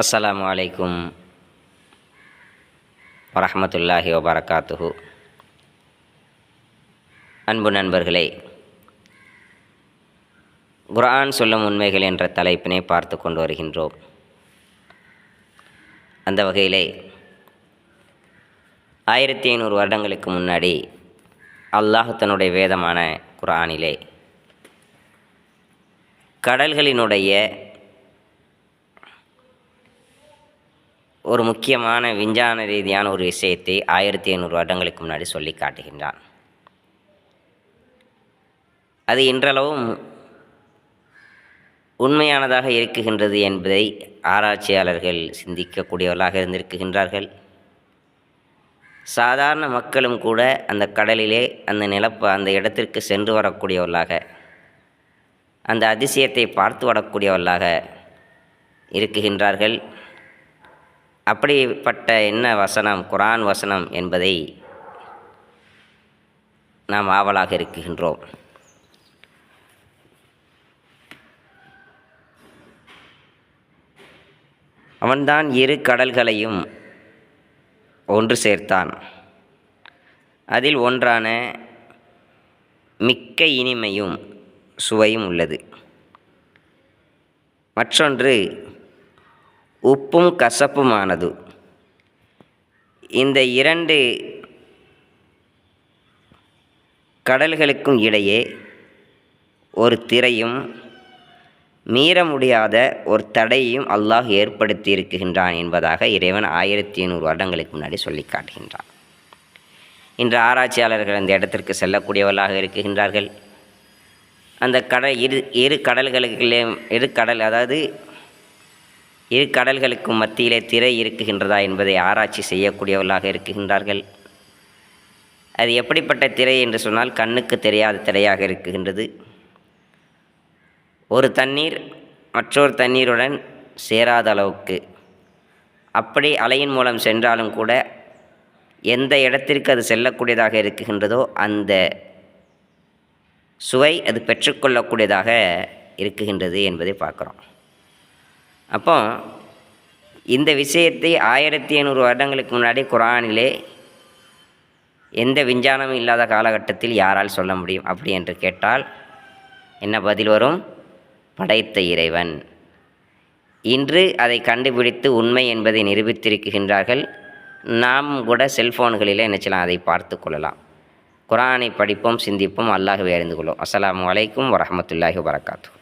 அஸ்ஸலாமு அலைக்கும் வரஹ்மத்துல்லாஹி வபரகாத்துஹு. அன்பு நண்பர்களே, குர்ஆன் சொல்லும் உண்மைகள் என்ற தலைப்பினை பார்த்து கொண்டு வருகின்றோம். அந்த வகையிலே 1500 வருடங்களுக்கு முன்னாடி அல்லாஹ் தன்னுடைய வேதமான குர்ஆனிலே கடல்களினுடைய ஒரு முக்கியமான விஞ்ஞான ரீதியான ஒரு விஷயத்தை 1500 வருடங்களுக்கு முன்னாடி சொல்லி காட்டுகின்றான். அது இன்றளவும் உண்மையானதாக இருக்குகின்றது என்பதை ஆராய்ச்சியாளர்கள் சிந்திக்கக்கூடியவர்களாக இருந்திருக்கின்றார்கள். சாதாரண மக்களும் கூட அந்த கடலிலே அந்த இடத்திற்கு சென்று வரக்கூடியவர்களாக, அந்த அதிசயத்தை பார்த்து வரக்கூடியவர்களாக இருக்குகின்றார்கள். அப்படிப்பட்ட என்ன வசனம், குர்ஆன் வசனம் என்பதை நாம் ஆவலாக இருக்குகின்றோம். அவன்தான் இரு கடல்களையும் ஒன்று சேர்த்தான். அதில் ஒன்றான மிக்க இனிமையும் சுவையும் உள்ளது. மற்றொன்று உப்பும் கசப்புமானது. இந்த இரண்டு கடல்களுக்கும் இடையே ஒரு திரையும் மீற முடியாத ஒரு தடையையும் அல்லாஹ் ஏற்படுத்தி இருக்கின்றான் என்பதாக இறைவன் 1500 வருடங்களுக்கு முன்னாடி சொல்லி காட்டுகின்றான். இன்று ஆராய்ச்சியாளர்கள் அந்த இடத்திற்கு செல்லக்கூடியவர்களாக இருக்குகின்றார்கள். அந்த இரு கடல்களுக்கும் மத்தியிலே திரை இருக்குகின்றதா என்பதை ஆராய்ச்சி செய்யக்கூடியவர்களாக இருக்குகின்றார்கள். அது எப்படிப்பட்ட திரை என்று சொன்னால், கண்ணுக்கு தெரியாத திரையாக இருக்குகின்றது. ஒரு தண்ணீர் மற்றொரு தண்ணீருடன் சேராத அளவுக்கு, அப்படி அலையின் மூலம் சென்றாலும் கூட எந்த இடத்திற்கு அது செல்லக்கூடியதாக இருக்குகின்றதோ அந்த சுவை அது பெற்றுக்கொள்ளக்கூடியதாக இருக்குகின்றது என்பதை பார்க்குறோம். அப்போ இந்த விஷயத்தை 1500 வருடங்களுக்கு முன்னாடி குர்ஆனிலே எந்த விஞ்ஞானமும் இல்லாத காலகட்டத்தில் யாரால் சொல்ல முடியும் அப்படி என்று கேட்டால் என்ன பதில் வரும்? படைத்த இறைவன். இன்று அதை கண்டுபிடித்து உண்மை என்பதை நிரூபித்திருக்கின்றார்கள். நாம் கூட செல்ஃபோன்களில் நினைச்சலாம், அதை பார்த்து கொள்ளலாம். குர்ஆனை படிப்போம், சிந்திப்போம், அல்லாஹ்வை அறிந்து கொள்வோம். அஸ்ஸலாமு அலைக்கும் வரஹ்மத்துல்லாஹி வபரகாத்துஹு.